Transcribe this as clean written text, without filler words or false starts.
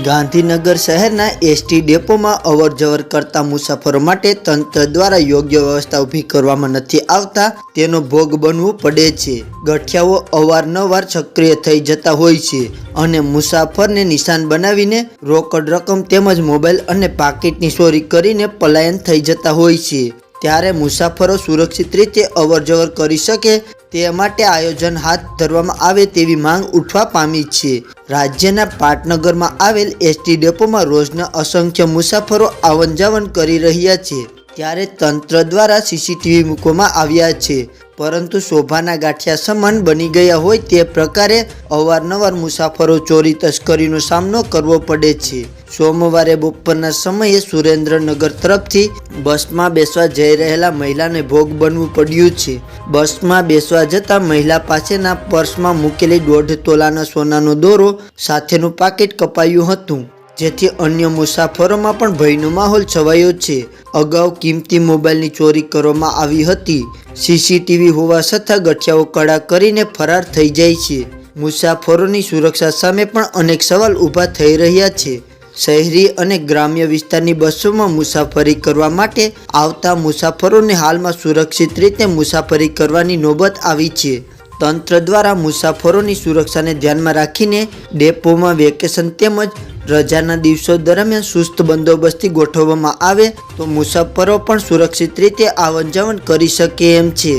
ગાંધીનગર શહેરના એસટી ડેપોમાં અવરજવર કરતા મુસાફરો માટે તંત્ર દ્વારા યોગ્ય વ્યવસ્થા ઊભી કરવામાં નથી આવતા તેનો ભોગ બનવું પડે છે। ગઠિયાઓ અવારનવાર સક્રિય થઈ જતા હોય છે અને મુસાફરને નિશાન બનાવીને રોકડ રકમ તેમજ મોબાઈલ અને પાકીટની ચોરી કરીને પલાયન થઈ જતા હોય છે। ત્યારે મુસાફરો સુરક્ષિત રીતે અવરજવર કરી શકે તે માટે આયોજન હાથ ધરવામાં આવે તેવી માંગ ઉઠવા પામી છે। રાજ્યના પાટનગરમાં આવેલ એસટી ડેપોમાં રોજના અસંખ્ય મુસાફરો આવન જાવન કરી રહ્યા છે, ત્યારે તંત્ર દ્વારા સીસીટીવી મૂકવામાં આવ્યા છે, પરંતુ શોભાના ગાંઠિયા સમાન બની ગયા હોય તે પ્રકારે અવારનવાર મુસાફરો ચોરી તસ્કરીનો સામનો કરવો પડે છે। સોમવારે બપોરના સમયે સુરેન્દ્રનગર તરફથી બસમાં બેસવા જઈ રહેલા મહિલાને ભોગ બનવું પડ્યું છે। બસમાં બેસવા જતા મહિલા પાસેના પર્સમાં મૂકેલી 1.5 તોલાના સોનાનો દોરો સાથેનું પાકીટ કપાયું હતું, જેથી અન્ય મુસાફરોમાં પણ ભયનો માહોલ છવાયો છે। અગાઉ કિંમતી મોબાઈલની ચોરી કરવામાં આવી હતી। સીસીટીવી હોવા છતાં ગઠિયાઓ કડા કરીને ફરાર થઈ જાય છે। મુસાફરોની સુરક્ષા સામે પણ અનેક સવાલ ઊભા થઈ રહ્યા છે। શહેરી અને ગ્રામ્ય વિસ્તારની બસોમાં મુસાફરી કરવા માટે આવતા મુસાફરોને હાલમાં સુરક્ષિત રીતે મુસાફરી કરવાની નોબત આવી છે। તંત્ર દ્વારા મુસાફરોની સુરક્ષાને ધ્યાનમાં રાખીને ડેપોમાં વેકેશન તેમજ રજાના દિવસો દરમિયાન ચુસ્ત બંદોબસ્તી ગોઠવવામાં આવે તો મુસાફરો પણ સુરક્ષિત રીતે આવન જાવન કરી શકે એમ છે।